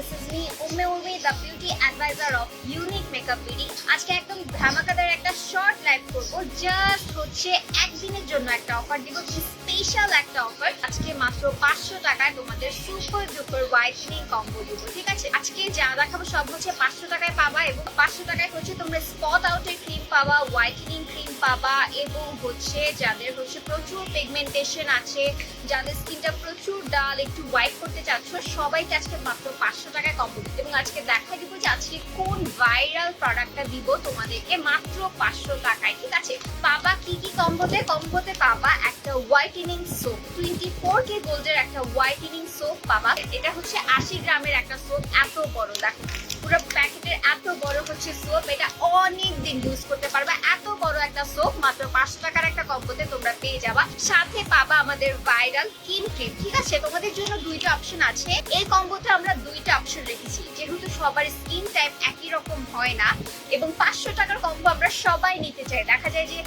this is me Umme Urmi, the beauty advisor of Unique Makeup BD। আজকে একদম ধামাকাদার একটা short live করব, just হচ্ছে একদিনের জন্য একটা অফার দিব, স্পেশাল একটা অফার। আজকে মাত্র 500 টাকায় তোমাদের সুপার ডুপার হোয়াইটেনিং কম্বো দিব, ঠিক আছে? আজকে যা দেখাবো সব হচ্ছে 500 টাকায় পাবা, এবং 500 টাকায় হচ্ছে তোমরা স্পট আউটের ক্রিম পাবা, হোয়াইটেনিং ক্রিম পাবা, এবং হচ্ছে যাদের হচ্ছে প্রচুর পিগমেন্টেশন আছে, যাদের স্কিনটা প্রচুর ডাল, একটু হোয়াইট করতে চাচ্ছ, সবাইকে আজকে মাত্র 500 টাকায় কম্বো দিব। এবং আজকে দেখাই দিব যে আজকে কোন ভাইরাল প্রোডাক্টটা দিব তোমাদেরকে মাত্র 500 টাকায়, ঠিক আছে? পাবা কি কি কম্বোতে? কম্বোতে পাবা একটা হোয়াইটেনিং সোপ, 24K গোল্ডের একটা হোয়াইটেনিং সোপ পাবা। এটা হচ্ছে 80 গ্রামের একটা সোপ, এত বড়, দেখো পুরো প্যাকেটের এত বড় হচ্ছে সোপ, এটা অনেক দিন ইউজ করতে পারবা। এত বড় একটা সোপ মাত্র 500 টাকার একটা কম্বোতে তোমরা পেয়ে যাবা। সাথে পাবা আমাদের ভাইরাল স্কিন ক্রিম, ঠিক আছে? তোমাদের জন্য দুইটা অপশন আছে। এই কম্বোতে আমরা দুইটা অপশন রেখেছি, যেহেতু সবার স্কিন টাইপ একই রকম হয় না, এবং 500 টাকার কম্বো আমরা সবাই নিতে চাই। দেখা যায় যে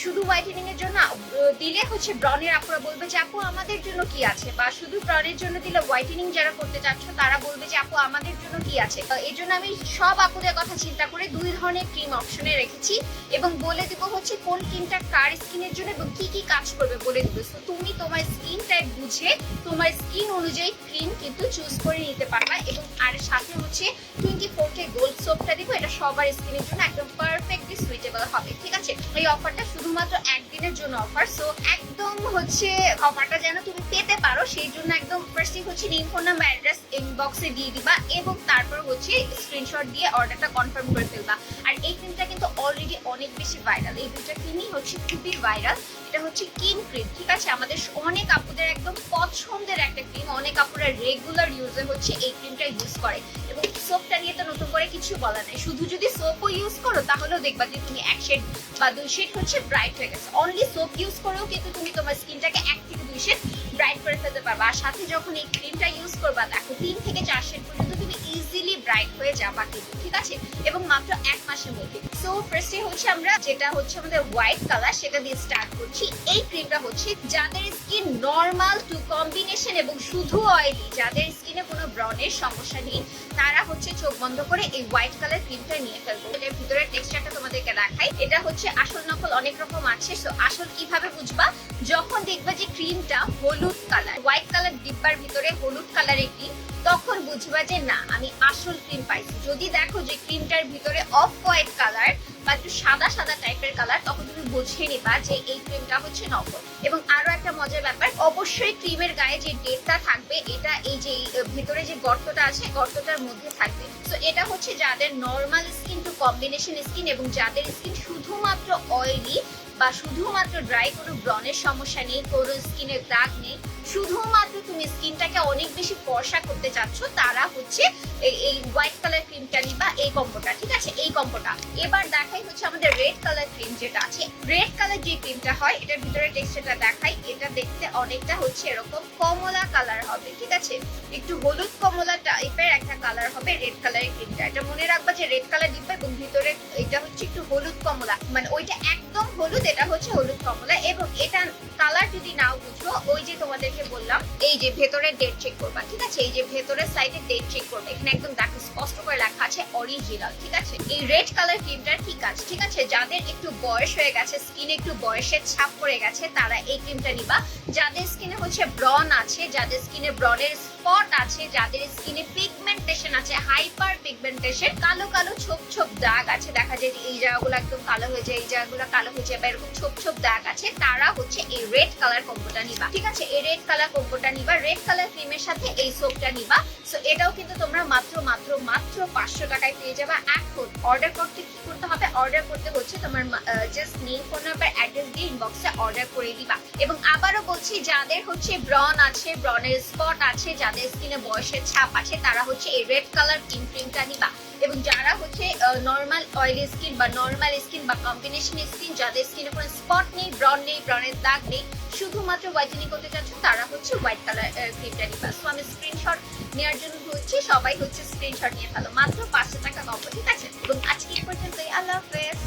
শুধু হোয়াইটেনিং এর জন্য দিলে হচ্ছে ব্রনের আপুরা বলবে যে আপু আমাদের জন্য কি আছে, বা শুধু ব্রনের জন্য দিলে হোয়াইটেনিং যারা করতে চাচ্ছ তারা বলবে যে আপু আমাদের জন্য কি আছে। এই জন্য আমি সব আপুদের কথা চিন্তা করে দুই ধরনের ক্রিম অপশনে রেখেছি, এবং বলে দিব হচ্ছে কোন ক্রিমটা কার স্কিনের জন্য এবং কি কি কাজ করবে বলে দিব। তো তুমি তোমার স্কিন টাইপ বুঝে তোমার স্কিন অনুযায়ী ক্রিম কিন্তু চুজ করে নিতে পারবা। এবং আর সাথে হচ্ছে 24K গোল্ড সোপটা দিব, এটা সবার স্কিনের জন্য একদম পারফেক্টলি সুইটেবল হবে, ঠিক আছে? এই অফারটা শুধুমাত্র একদিনের জন্য অফার, সো একদম হচ্ছে অফারটা যেন তুমি পেতে পারো সেই জন্য একদম ফার্স্টে হচ্ছে নেম, ফোন নাম্বার, অ্যাড্রেস ইনবক্সে দিয়ে দিবা, এবং তারপর হচ্ছে স্ক্রিনশট দিয়ে অর্ডারটা কনফার্ম করে ফেলবা। আর এই ক্রিমটা কিন্তু অলরেডি অনেক বেশি ভাইরাল, এই দুইটা ক্রিমই হচ্ছে খুবই ভাইরাল। এটা হচ্ছে স্কিন ক্রিম, ঠিক আছে? আমাদের অনেক আপুদের একদম পছন্দের একটা ক্রিম, অনেক আপুরা রেগুলার ইউজে হচ্ছে এই ক্রিমটা ইউজ করে। এবং সোপটা নিয়ে তো নতুন করে কিছু বলা নাই, শুধু যদি সোপও ইউজ করো তাহলেও দেখবা যে তুমি 1 শেড বা 2 শেড হচ্ছে ব্রাইট হয়ে গেছে। অনলি সোপ ইউজ করেও কিন্তু তুমি তোমার স্কিনটাকে 1 থেকে 2 শেড ব্রাইট করে ফেলতে পারবা। আর সাথে যখন এই ক্রিমটা ইউজ করবা, দেখো 3 থেকে 4 শেড পর্যন্ত তুমি ইজিলি ব্রাইট হয়ে যাবা কিন্তু, ঠিক আছে? এবং মাত্র 1 মাসের মধ্যে। সো ফার্স্টে হচ্ছে আমরা যেটা হচ্ছে আমাদের হোয়াইট কালার সেটা দিয়ে স্টার্ট করছি। এই ক্রিমটা হচ্ছে যাদের স্কিন নরমাল টু কম্বিনেশন এবং শুধু অয়েলি, যাদের স্কিনে কোনো ব্রনের সমস্যা নেই, তারা হচ্ছে চোখ বন্ধ করে এই হোয়াইট কালার ক্রিমটা নিয়ে ফেলবো। এর ভিতরে টেক্সচারটা তোমাদেরকে দেখাই। এটা হচ্ছে আসল নকল অনেক রকম আছে। সো আসল কিভাবে বুঝবা? যখন দেখবা যে ক্রিমটা হলুদ কালার, হোয়াইট কালার ডিব্বার ভিতরে হলুদ কালারের ক্রিম, তখন বুঝবা যে না আমি আসল ক্রিম পাইছি। যদি দেখো যে ক্রিমটার ভিতরে অফ হোয়াইট কালার বা একটু সাদা সাদা টাইপের কালার, তখন তুমি বুঝে নিবা যে এই ক্রিমটা হচ্ছে নকল। এবং আরো একটা মজার ব্যাপার, অবশ্যই ক্রিমের গায়ে যে ডেটটা থাকবে, এটা এই যে ভিতরে যে গর্তটা আছে গর্তটার মধ্যে থাকবে। তো এটা হচ্ছে যাদের normal skin to combination skin, এবং যাদের স্কিন শুধুমাত্র অয়েলি বা শুধুমাত্র ড্রাই, কোনো ব্রনের সমস্যা নেই, কোনো স্কিনের দাগ নেই, শুধুমাত্র তুমি স্কিনটাকে অনেক বেশি ফর্সা করতে চাচ্ছ, তারা হচ্ছে এই হোয়াইট কালার ক্রিমটা নিবা, এই কম্বোটা, ঠিক আছে? এই কম্বোটা এবার দেখাই হচ্ছে আমাদের রেড কালার ক্রিম যেটা আছে। রেড কালার যে ক্রিমটা হয়, এটার ভিতরে টেক্সচারটা দেখাই। এটা দেখতে অনেকটা হচ্ছে এরকম কমলা কালার হবে, ঠিক আছে? একটু হলুদ কমলা টাইপের একটা কালার হবে রেড কালারের ক্রিমটা। এটা মনে রাখবা যে রেড কালার দিবা, এবং ভিতরে এটা হচ্ছে একটু হলুদ কমলা, মানে ওইটা একদম হলুদ, এটা হচ্ছে হলুদ কমলা। এবং এটা কালার যদি নাও বুঝো, ওই যে তোমাদেরকে বললাম এই যে ভেতরে ডেট চেক করবা, ঠিক আছে? এই যে ভেতরের সাইডে ডেট চেক করবে, এখানে একদম দেখো স্পষ্ট করে লেখা আছে অরিজিনাল, ঠিক আছে? এই রেড কালার ক্রিমটার কি কাজ, ঠিক আছে? যাদের একটু বয়স হয়ে গেছে, স্কিনে একটু বয়সের ছাপ পড়ে গেছে, তারা এই ক্রিমটা নিবা। যাদের স্কিনে হচ্ছে ব্রন আছে, যাদের স্কিনে ব্রনের স্পট আছে, যাদের স্কিনে পিগমেন্টেশন আছে, হাইপার পিগমেন্টেশন, কালো কালো ছোপ ছোপ দাগ আছে, দেখা যায় যে এই জায়গাগুলো একদম কালো হয়ে যায়, এই জায়গাগুলো কালো হয়ে যায়, বা এরকম ছোপ ছোপ দাগ আছে, তারা হচ্ছে এই রেড কালার কম্বোটা নিবা, ঠিক আছে? এই রেড কালার কম্বোটা নিবা, রেড কালার ক্রিমের সাথে এই সোপটা নিবা। সো এটাও কিন্তু তোমরা মাত্র 500 টাকায় পেয়ে যাবা। এখন অর্ডার করতে কি করতে হবে? অর্ডার করতে হচ্ছে তোমার just name, phone number, address দিয়ে ইনবক্সে অর্ডার করে দিবা। এবং আবারও বলছি, যাদের হচ্ছে ব্রন আছে, ব্রনের স্পট আছে, যাদের স্কিনে বয়সের ছাপ আছে, তারা হচ্ছে এই রেড কালার ক্রিমটা নিবা। এবং যারা হচ্ছে নর্মাল অয়েলি স্কিন বা নর্মাল স্কিন বা কম্বিনেশন স্কিন, যাদের স্কিনে কোনো স্পট নেই, ব্রন নেই, ব্রনের দাগ নেই, শুধুমাত্র হোয়াইটেনিং করতে চাচ্ছ, তারা হচ্ছে হোয়াইট কালার ক্রিমটা নিবা। সো আমি স্ক্রিনশট নেওয়ার জন্য হচ্ছে সবাই হচ্ছে স্ক্রিনশট নিয়ে ফেলো। মাত্র 500 টাকা কম্বো, ঠিক আছে? এবং আজকে এই পর্যন্তই। আল্লাহ হাফেজ।